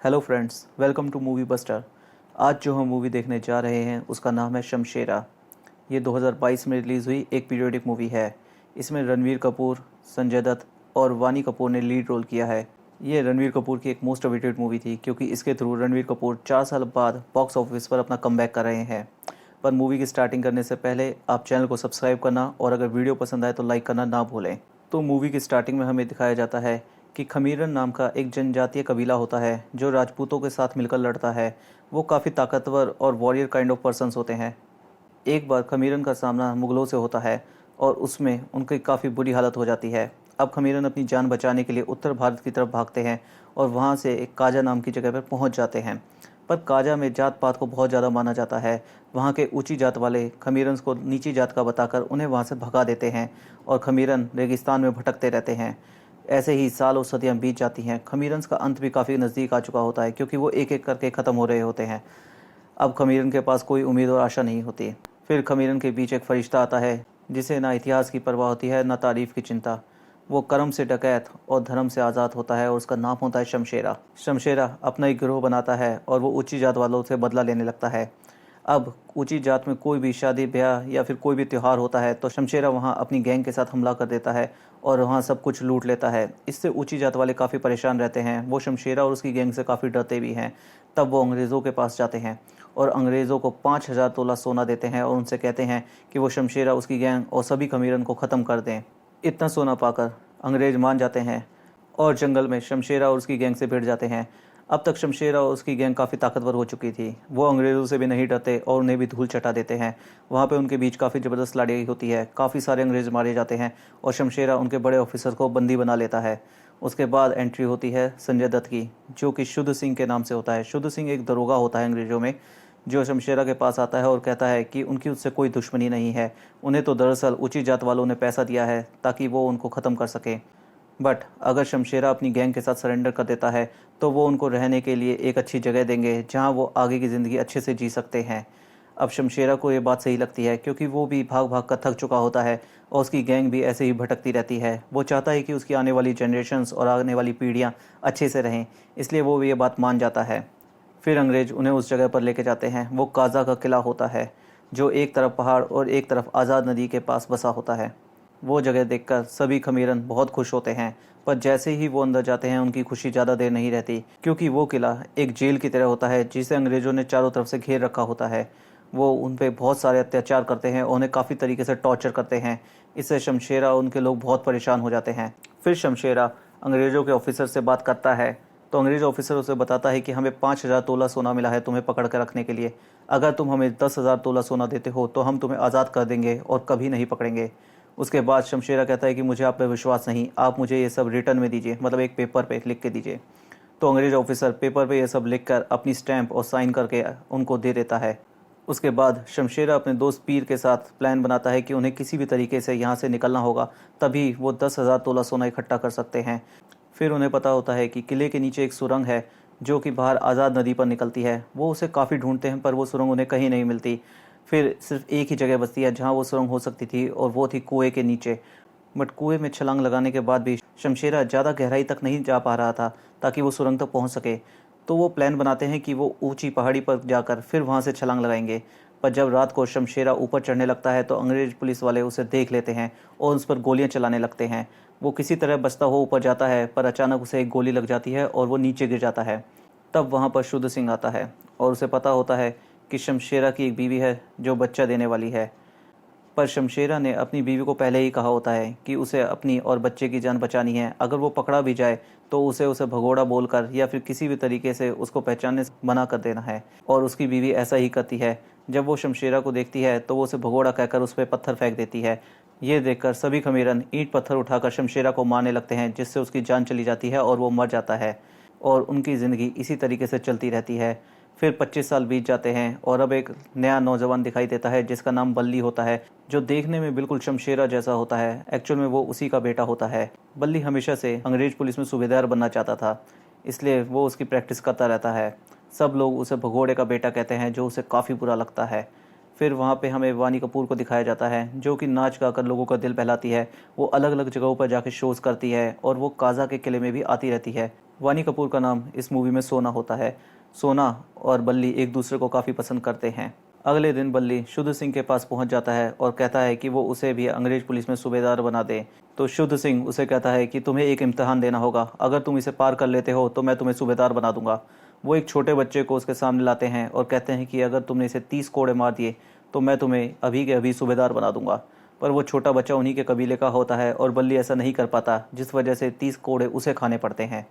Hello friends, welcome to Movie Buster. आज जो हम मूवी देखने जा रहे हैं उसका नाम है शमशेरा। ये 2022 में रिलीज़ हुई एक पीरियोडिक मूवी है। इसमें रणवीर कपूर, संजय दत्त और वानी कपूर ने लीड रोल किया है। ये रणवीर कपूर की एक मोस्ट अवेटेड मूवी थी क्योंकि इसके थ्रू रणवीर कपूर 4 साल बाद बॉक्स ऑफिस पर अपना कमबैक कर रहे हैं। पर मूवी की स्टार्टिंग करने से पहले आप चैनल को सब्सक्राइब करना और अगर वीडियो पसंद आए तो लाइक करना ना भूलें। तो मूवी की स्टार्टिंग में हमें दिखाया जाता है कि खमीरन नाम का एक जनजातीय कबीला होता है जो राजपूतों के साथ मिलकर लड़ता है। वो काफ़ी ताकतवर और वॉरियर काइंड ऑफ पर्सन्स होते हैं। एक बार खमीरन का सामना मुगलों से होता है और उसमें उनकी काफ़ी बुरी हालत हो जाती है। अब खमीरन अपनी जान बचाने के लिए उत्तर भारत की तरफ भागते हैं और वहाँ से एक काजा नाम की जगह पर पहुँच जाते हैं। पर काजा में जात पात को बहुत ज़्यादा माना जाता है। वहाँ के ऊंची जात वाले खमीरन को नीची जात का बताकर उन्हें वहाँ से भगा देते हैं और खमीरन रेगिस्तान में भटकते रहते हैं। ऐसे ही साल और सदियाँ बीत जाती हैं। खमीरन्स का अंत भी काफ़ी नज़दीक आ चुका होता है क्योंकि वो एक एक करके ख़त्म हो रहे होते हैं। अब खमीरन के पास कोई उम्मीद और आशा नहीं होती। फिर खमीरन के बीच एक फरिश्ता आता है जिसे ना इतिहास की परवाह होती है ना तारीफ की चिंता। वो कर्म से डकैत और धर्म से आज़ाद होता है और उसका नाम होता है शमशेरा। शमशेरा अपना एक गिरोह बनाता है और वो ऊंची जात वालों से बदला लेने लगता है। अब ऊंची जात में कोई भी शादी ब्याह या फिर कोई भी त्यौहार होता है तो शमशेरा वहाँ अपनी गैंग के साथ हमला कर देता है और वहाँ सब कुछ लूट लेता है। इससे ऊंची जात वाले काफ़ी परेशान रहते हैं। वो शमशेरा और उसकी गैंग से काफ़ी डरते भी हैं। तब वो अंग्रेज़ों के पास जाते हैं और अंग्रेज़ों को 5,000 तोला सोना देते हैं और उनसे कहते हैं कि वो शमशेरा, उसकी गैंग और सभी खमीरन को ख़त्म कर दें। इतना सोना पाकर अंग्रेज़ मान जाते हैं और जंगल में शमशेरा और उसकी गैंग से भिड़ जाते हैं। अब तक शमशेरा और उसकी गैंग काफ़ी ताकतवर हो चुकी थी। वो अंग्रेज़ों से भी नहीं डरते और उन्हें भी धूल चटा देते हैं। वहाँ पे उनके बीच काफ़ी ज़बरदस्त लड़ाई होती है। काफ़ी सारे अंग्रेज़ मारे जाते हैं और शमशेरा उनके बड़े ऑफिसर को बंदी बना लेता है। उसके बाद एंट्री होती है संजय दत्त की, जो कि शुद्ध सिंह के नाम से होता है। शुद्ध सिंह एक दरोगा होता है अंग्रेज़ों में, जो शमशेरा के पास आता है और कहता है कि उनकी उससे कोई दुश्मनी नहीं है। उन्हें तो दरअसल ऊंची जात वालों ने पैसा दिया है ताकि वो उनको ख़त्म कर सके। बट अगर शमशेरा अपनी गैंग के साथ सरेंडर कर देता है तो वो उनको रहने के लिए एक अच्छी जगह देंगे जहां वो आगे की ज़िंदगी अच्छे से जी सकते हैं। अब शमशेरा को ये बात सही लगती है क्योंकि वो भी भाग भाग कर थक चुका होता है और उसकी गैंग भी ऐसे ही भटकती रहती है। वो चाहता है कि उसकी आने वाली जनरेशन्स और आने वाली पीढ़ियाँ अच्छे से रहें, इसलिए वो भी ये बात मान जाता है। फिर अंग्रेज उन्हें उस जगह पर लेके जाते हैं। वो काजा का किला होता है जो एक तरफ पहाड़ और एक तरफ आज़ाद नदी के पास बसा होता है। वो जगह देखकर सभी खमीरन बहुत खुश होते हैं, पर जैसे ही वो अंदर जाते हैं उनकी खुशी ज़्यादा देर नहीं रहती क्योंकि वो किला एक जेल की तरह होता है जिसे अंग्रेज़ों ने चारों तरफ से घेर रखा होता है। वो उन पे बहुत सारे अत्याचार करते हैं और उन्हें काफ़ी तरीके से टॉर्चर करते हैं। इससे शमशेरा और उनके लोग बहुत परेशान हो जाते हैं। फिर शमशेरा अंग्रेज़ों के ऑफिसर से बात करता है तो अंग्रेज़ ऑफिसर उसे बताता है कि हमें 5,000 तोला सोना मिला है तुम्हें पकड़ कर रखने के लिए। अगर तुम हमें 10,000 तोला सोना देते हो तो हम तुम्हें आज़ाद कर देंगे और कभी नहीं पकड़ेंगे। उसके बाद शमशेरा कहता है कि मुझे आप पे विश्वास नहीं, आप मुझे ये सब रिटर्न में दीजिए, मतलब एक पेपर पे लिख के दीजिए। तो अंग्रेज ऑफिसर पेपर पे ये सब लिखकर अपनी स्टैंप और साइन करके उनको दे देता है। उसके बाद शमशेरा अपने दोस्त पीर के साथ प्लान बनाता है कि उन्हें किसी भी तरीके से यहाँ से निकलना होगा, तभी वो 10,000 तोला सोना इकट्ठा कर सकते हैं। फिर उन्हें पता होता है कि किले के नीचे एक सुरंग है जो कि बाहर आज़ाद नदी पर निकलती है। वो उसे काफ़ी ढूंढते हैं पर वो सुरंग उन्हें कहीं नहीं मिलती। फिर सिर्फ एक ही जगह बचती है जहाँ वो सुरंग हो सकती थी और वो थी कुएं के नीचे। बट कुएं में छलांग लगाने के बाद भी शमशेरा ज़्यादा गहराई तक नहीं जा पा रहा था ताकि वो सुरंग तक पहुँच सके। तो वो प्लान बनाते हैं कि वो ऊंची पहाड़ी पर जाकर फिर वहाँ से छलांग लगाएंगे। पर जब रात को शमशेरा ऊपर चढ़ने लगता है तो अंग्रेज पुलिस वाले उसे देख लेते हैं और उस पर गोलियां चलाने लगते हैं। वो किसी तरह बचता हुआ ऊपर जाता है पर अचानक उसे एक गोली लग जाती है और वो नीचे गिर जाता है। तब वहाँ पर शुद्ध सिंह आता है और उसे पता होता है कि शमशेरा की एक बीवी है जो बच्चा देने वाली है। पर शमशेरा ने अपनी बीवी को पहले ही कहा होता है कि उसे अपनी और बच्चे की जान बचानी है। अगर वो पकड़ा भी जाए तो उसे भगोड़ा बोलकर या फिर किसी भी तरीके से उसको पहचानने से मना कर देना है और उसकी बीवी ऐसा ही करती है। जब वो शमशेरा को देखती है तो वो उसे भगोड़ा कहकर उस पर पत्थर फेंक देती है। ये देखकर सभी खमीरन ईंट पत्थर उठाकर शमशेरा को मारने लगते हैं जिससे उसकी जान चली जाती है और वो मर जाता है और उनकी ज़िंदगी इसी तरीके से चलती रहती है। फिर 25 साल बीत जाते हैं और अब एक नया नौजवान दिखाई देता है जिसका नाम बल्ली होता है, जो देखने में बिल्कुल शमशेरा जैसा होता है। एक्चुअल में वो उसी का बेटा होता है। बल्ली हमेशा से अंग्रेज पुलिस में सूबेदार बनना चाहता था, इसलिए वो उसकी प्रैक्टिस करता रहता है। सब लोग उसे भगोड़े का बेटा कहते हैं, जो उसे काफ़ी बुरा लगता है। फिर वहाँ पे हमें वानी कपूर को दिखाया जाता है जो कि नाच गाकर लोगों का दिल बहलाती है। वो अलग अलग जगहों पर जाके शोज़ करती है और वो काजा के किले में भी आती रहती है। वानी कपूर का नाम इस मूवी में सोना होता है। सोना और बल्ली एक दूसरे को काफ़ी पसंद करते हैं। अगले दिन बल्ली शुद्ध सिंह के पास पहुंच जाता है और कहता है कि वो उसे भी अंग्रेज पुलिस में सूबेदार बना दे। तो शुद्ध सिंह उसे कहता है कि तुम्हें एक इम्तिहान देना होगा, अगर तुम इसे पार कर लेते हो तो मैं तुम्हें सूबेदार बना दूंगा। वो एक छोटे बच्चे को उसके सामने लाते हैं और कहते हैं कि अगर तुमने इसे 30 कोड़े मार दिए तो मैं तुम्हें अभी के अभी सूबेदार बना दूंगा। पर वो छोटा बच्चा उन्हीं के कबीले का होता है और बल्ली ऐसा नहीं कर पाता, जिस वजह से 30 कोड़े उसे खाने पड़ते हैं।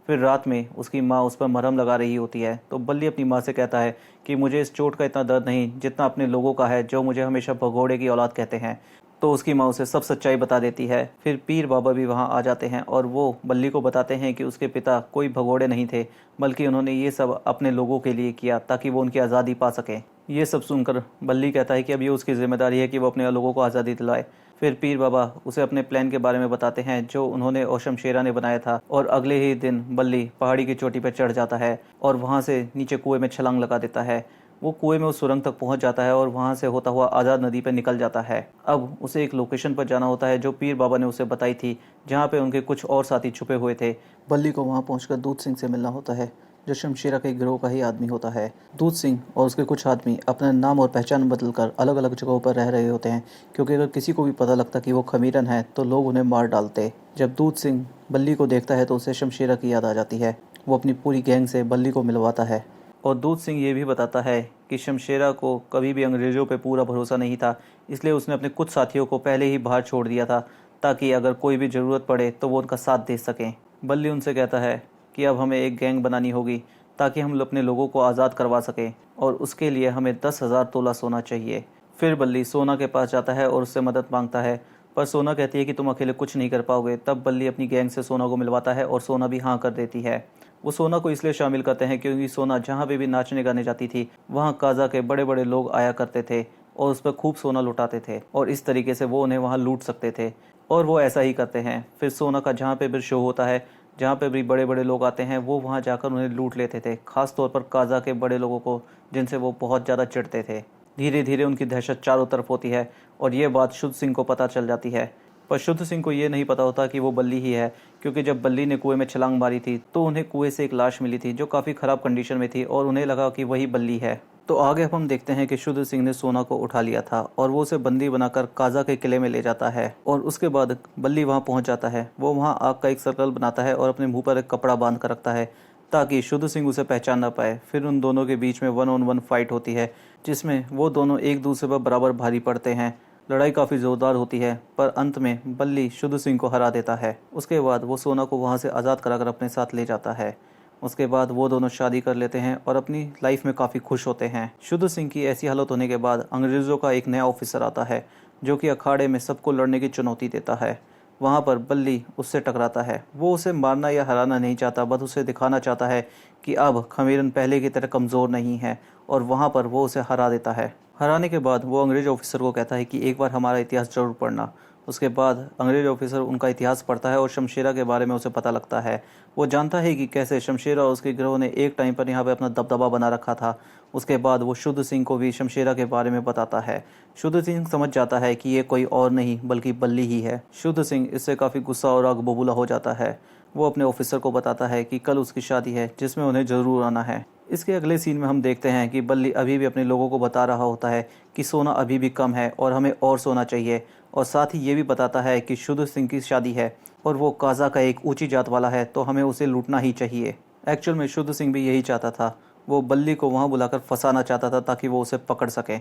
फिर रात में उसकी माँ उस पर मरहम लगा रही होती है तो बल्ली अपनी माँ से कहता है कि मुझे इस चोट का इतना दर्द नहीं जितना अपने लोगों का है, जो मुझे हमेशा भगोड़े की औलाद कहते हैं। तो उसकी माँ उसे सब सच्चाई बता देती है। फिर पीर बाबा भी वहाँ आ जाते हैं और वो बल्ली को बताते हैं कि उसके पिता कोई भगोड़े नहीं थे, बल्कि उन्होंने ये सब अपने लोगों के लिए किया ताकि वो उनकी आज़ादी पा सकें। ये सब सुनकर बल्ली कहता है कि अब ये उसकी जिम्मेदारी है कि वो अपने लोगों को आज़ादी दिलाए। फिर पीर बाबा उसे अपने प्लान के बारे में बताते हैं जो उन्होंने और शमशेरा ने बनाया था, और अगले ही दिन बल्ली पहाड़ी की चोटी पर चढ़ जाता है और वहाँ से नीचे कुएं में छलांग लगा देता है। वो कुएं में उस सुरंग तक पहुंच जाता है और वहां से होता हुआ आज़ाद नदी पर निकल जाता है। अब उसे एक लोकेशन पर जाना होता है जो पीर बाबा ने उसे बताई थी, जहाँ पे उनके कुछ और साथी छुपे हुए थे। बल्ली को वहां पहुंचकर दूध सिंह से मिलना होता है, जो शमशेरा के गिरोह का ही आदमी होता है। दूध सिंह और उसके कुछ आदमी अपना नाम और पहचान बदलकर अलग अलग जगहों पर रह रहे होते हैं, क्योंकि अगर किसी को भी पता लगता कि वो खमीरन है तो लोग उन्हें मार डालते। जब दूध सिंह बल्ली को देखता है तो उसे शमशेरा की याद आ जाती है। वो अपनी पूरी गैंग से बल्ली को मिलवाता है और दूध सिंह ये भी बताता है कि शमशेरा को कभी भी अंग्रेज़ों पे पूरा भरोसा नहीं था, इसलिए उसने अपने कुछ साथियों को पहले ही बाहर छोड़ दिया था ताकि अगर कोई भी ज़रूरत पड़े तो वो उनका साथ दे सकें। बल्ली उनसे कहता है कि अब हमें एक गैंग बनानी होगी ताकि हम अपने लोगों को आज़ाद करवा सकें, और उसके लिए हमें 10,000 तोला सोना चाहिए। फिर बल्ली सोना के पास जाता है और उससे मदद मांगता है, पर सोना कहती है कि तुम अकेले कुछ नहीं कर पाओगे। तब बल्ली अपनी गैंग से सोना को मिलवाता है और सोना भी हाँ कर देती है। वो सोना को इसलिए शामिल करते हैं क्योंकि सोना जहाँ पे भी नाचने गाने जाती थी वहाँ काजा के बड़े बड़े लोग आया करते थे और उस पर खूब सोना लुटाते थे, और इस तरीके से वो उन्हें वहाँ लूट सकते थे, और वो ऐसा ही करते हैं। फिर सोना का जहाँ पे भी शो होता है, जहाँ पे भी बड़े बड़े लोग आते हैं, वो वहाँ जाकर उन्हें लूट लेते थे, खास तौर पर काजा के बड़े लोगों को, जिनसे वो बहुत ज़्यादा चिढ़ते थे। धीरे धीरे उनकी दहशत चारों तरफ होती है और ये बात शुद्ध सिंह को पता चल जाती है। पर शुद्ध सिंह को ये नहीं पता होता कि वो बल्ली ही है, क्योंकि जब बल्ली ने कुएं में छलांग मारी थी तो उन्हें कुएं से एक लाश मिली थी जो काफ़ी ख़राब कंडीशन में थी, और उन्हें लगा कि वही बल्ली है। तो आगे हम देखते हैं कि शुद्ध सिंह ने सोना को उठा लिया था और वो उसे बंदी बनाकर काजा के किले में ले जाता है, और उसके बाद बल्ली वहाँ पहुँच जाता है। वो वहाँ आग का एक सर्कल बनाता है और अपने मुँह पर एक कपड़ा बांध कर रखता है ताकि शुद्ध सिंह उसे पहचान ना पाए। फिर उन दोनों के बीच में 1-on-1 फाइट होती है, जिसमें वो दोनों एक दूसरे पर बराबर भारी पड़ते हैं। लड़ाई काफ़ी ज़ोरदार होती है, पर अंत में बल्ली शुद्ध सिंह को हरा देता है। उसके बाद वो सोना को वहाँ से आज़ाद कराकर अपने साथ ले जाता है। उसके बाद वो दोनों शादी कर लेते हैं और अपनी लाइफ में काफ़ी खुश होते हैं। शुद्ध सिंह की ऐसी हालत होने के बाद अंग्रेज़ों का एक नया ऑफिसर आता है जो कि अखाड़े में सबको लड़ने की चुनौती देता है। वहाँ पर बल्ली उससे टकराता है। वो उसे मारना या हराना नहीं चाहता, बस उसे दिखाना चाहता है कि अब खमीरन पहले की तरह कमज़ोर नहीं है, और वहाँ पर वो उसे हरा देता है। हराने के बाद वो अंग्रेज ऑफिसर को कहता है कि एक बार हमारा इतिहास ज़रूर पढ़ना। उसके बाद अंग्रेज ऑफिसर उनका इतिहास पढ़ता है और शमशेरा के बारे में उसे पता लगता है। वो जानता है कि कैसे शमशेरा और उसके गिरोह ने एक टाइम पर यहाँ पे अपना दबदबा बना रखा था। उसके बाद वो शुद्ध सिंह को भी शमशेरा के बारे में बताता है। शुद्ध सिंह समझ जाता है कि ये कोई और नहीं बल्कि बल्ली ही है। शुद्ध सिंह इससे काफ़ी गुस्सा और आग बबूला हो जाता है। वो अपने ऑफिसर को बताता है कि कल उसकी शादी है जिसमें उन्हें ज़रूर आना है। इसके अगले सीन में हम देखते हैं कि बल्ली अभी भी अपने लोगों को बता रहा होता है कि सोना अभी भी कम है और हमें और सोना चाहिए, और साथ ही ये भी बताता है कि शुद्ध सिंह की शादी है और वो काजा का एक ऊंची जात वाला है, तो हमें उसे लूटना ही चाहिए। एक्चुअल में शुद्ध सिंह भी यही चाहता था। वो बल्ली को वहाँ बुलाकर फंसाना चाहता था ताकि वो उसे पकड़ सके।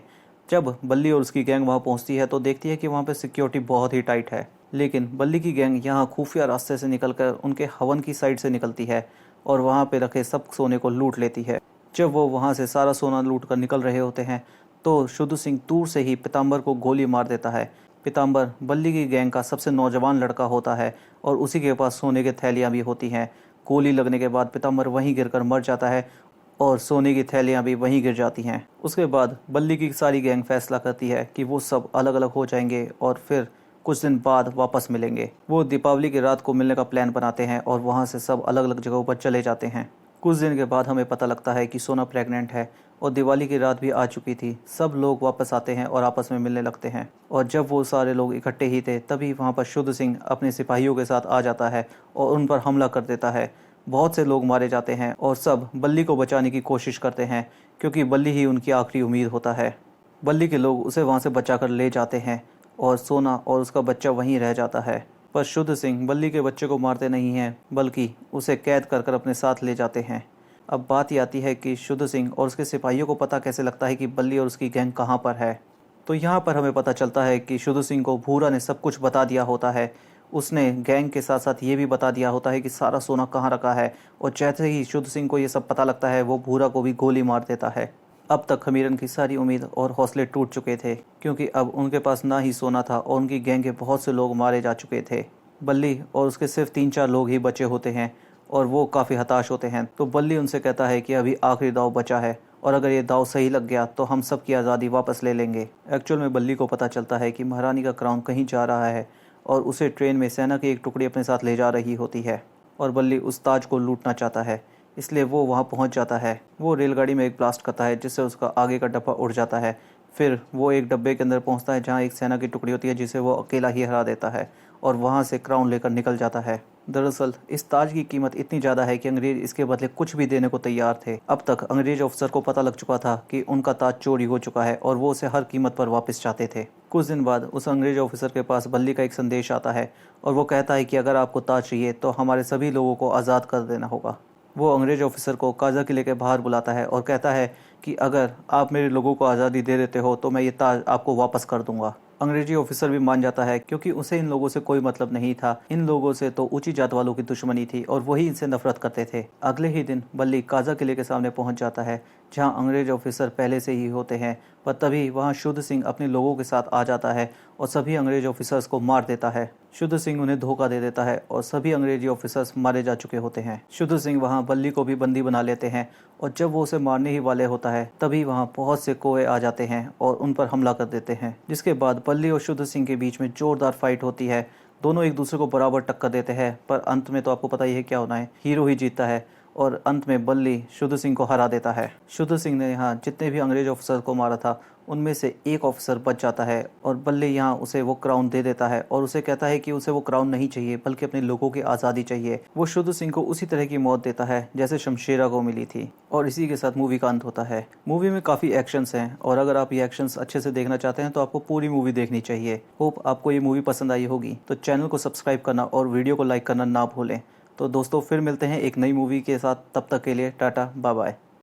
जब बल्ली और उसकी गैंग वहाँ पहुँचती है तो देखती है कि वहाँ पे सिक्योरिटी बहुत ही टाइट है, लेकिन बल्ली की गैंग यहाँ खुफिया रास्ते से निकलकर उनके हवन की साइड से निकलती है और वहाँ पे रखे सब सोने को लूट लेती है। जब वो वहाँ से सारा सोना लूट कर निकल रहे होते हैं तो शुद्ध सिंह दूर से ही पीताम्बर को गोली मार देता है। पीताम्बर बल्ली की गैंग का सबसे नौजवान लड़का होता है और उसी के पास सोने की थैलियाँ भी होती हैं। गोली लगने के बाद पीताम्बर वहीं गिरकर मर जाता है और सोने की थैलियाँ भी वहीं गिर जाती हैं। उसके बाद बल्ली की सारी गैंग फैसला करती है कि वो सब अलग अलग हो जाएंगे और फिर कुछ दिन बाद वापस मिलेंगे। वो दीपावली की रात को मिलने का प्लान बनाते हैं और वहाँ से सब अलग अलग जगहों पर चले जाते हैं। कुछ दिन के बाद हमें पता लगता है कि सोना प्रेग्नेंट है और दिवाली की रात भी आ चुकी थी। सब लोग वापस आते हैं और आपस में मिलने लगते हैं, और जब वो सारे लोग इकट्ठे ही थे तभी वहाँ पर शुद्ध सिंह अपने सिपाहियों के साथ आ जाता है और उन पर हमला कर देता है। बहुत से लोग मारे जाते हैं और सब बल्ली को बचाने की कोशिश करते हैं क्योंकि बल्ली ही उनकी आखिरी उम्मीद होता है। बल्ली के लोग उसे वहाँ से बचाकर ले जाते हैं और सोना और उसका बच्चा वहीं रह जाता है। पर शुद्ध सिंह बल्ली के बच्चे को मारते नहीं हैं बल्कि उसे कैद कर कर अपने साथ ले जाते हैं। अब बात ये आती है कि शुद्ध सिंह और उसके सिपाहियों को पता कैसे लगता है कि बल्ली और उसकी गैंग कहाँ पर है। तो यहाँ पर हमें पता चलता है कि शुद्ध सिंह को भूरा ने सब कुछ बता दिया होता है। उसने गैंग के साथ साथ ये भी बता दिया होता है कि सारा सोना कहाँ रखा है, और जैसे ही शुद्ध सिंह को ये सब पता लगता है वो भूरा को भी गोली मार देता है। अब तक हमीरन की सारी उम्मीद और हौसले टूट चुके थे क्योंकि अब उनके पास ना ही सोना था और उनकी गैंग के बहुत से लोग मारे जा चुके थे। बल्ली और उसके सिर्फ 3-4 लोग ही बचे होते हैं और वो काफ़ी हताश होते हैं। तो बल्ली उनसे कहता है कि अभी आखिरी दाव बचा है और अगर ये दाव सही लग गया तो हम सब की आज़ादी वापस ले लेंगे। एक्चुअल में बल्ली को पता चलता है कि महारानी का क्राउन कहीं जा रहा है और उसे ट्रेन में सेना की एक टुकड़ी अपने साथ ले जा रही होती है और बल्ली उस ताज को लूटना चाहता है, इसलिए वो वहाँ पहुँच जाता है। वो रेलगाड़ी में एक ब्लास्ट करता है जिससे उसका आगे का डब्बा उड़ जाता है। फिर वो एक डब्बे के अंदर पहुँचता है जहाँ एक सेना की टुकड़ी होती है जिसे वो अकेला ही हरा देता है और वहाँ से क्राउन लेकर निकल जाता है। दरअसल इस ताज की कीमत इतनी ज़्यादा है कि अंग्रेज इसके बदले कुछ भी देने को तैयार थे। अब तक अंग्रेज ऑफिसर को पता लग चुका था कि उनका ताज चोरी हो चुका है और वो उसे हर कीमत पर वापस चाहते थे। कुछ दिन बाद उस अंग्रेज ऑफिसर के पास बल्ली का एक संदेश आता है और वो कहता है कि अगर आपको ताज चाहिए तो हमारे सभी लोगों को आज़ाद कर देना होगा। वो अंग्रेज ऑफिसर को काजा किले के बाहर बुलाता है और कहता है कि अगर आप मेरे लोगों को आज़ादी दे देते हो तो मैं ये ताज आपको वापस कर दूंगा। अंग्रेजी ऑफिसर भी मान जाता है क्योंकि उसे इन लोगों से कोई मतलब नहीं था। इन लोगों से तो ऊंची जात वालों की दुश्मनी थी और वही इनसे नफरत करते थे। अगले ही दिन बल्ली काजा किले के सामने पहुंच जाता है जहां अंग्रेज ऑफिसर पहले से ही होते हैं, पर तभी वहां शुद्ध सिंह अपने लोगों के साथ आ जाता है और सभी अंग्रेज ऑफिसर्स को मार देता है। शुद्ध सिंह उन्हें धोखा दे देता है और सभी अंग्रेजी ऑफिसर्स मारे जा चुके होते हैं। शुद्ध सिंह वहां बल्ली को भी बंदी बना लेते हैं और जब वो उसे मारने ही वाले होता है तभी वहां बहुत से कोए आ जाते हैं और उन पर हमला कर देते हैं, जिसके बाद बल्ली और शुद्ध सिंह के बीच में जोरदार फाइट होती है। दोनों एक दूसरे को बराबर टक्कर देते हैं पर अंत में तो आपको पता ही है क्या होना है, हीरो ही जीतता है और अंत में बल्ली शुद्ध सिंह को हरा देता है। शुद्ध सिंह ने यहाँ जितने भी अंग्रेज ऑफिसर को मारा था उनमें से एक ऑफिसर बच जाता है और बल्ली यहाँ उसे वो क्राउन दे देता है और उसे कहता है कि उसे वो क्राउन नहीं चाहिए बल्कि अपने लोगों की आज़ादी चाहिए। वो शुद्ध सिंह को उसी तरह की मौत देता है जैसे शमशेरा को मिली थी और इसी के साथ मूवी का अंत होता है। मूवी में काफ़ी एक्शंस हैं और अगर आप ये एक्शंस अच्छे से देखना चाहते हैं तो आपको पूरी मूवी देखनी चाहिए। होप आपको ये मूवी पसंद आई होगी, तो चैनल को सब्सक्राइब करना और वीडियो को लाइक करना ना भूलें। तो दोस्तों फिर मिलते हैं एक नई मूवी के साथ, तब तक के लिए टाटा बाय बाय।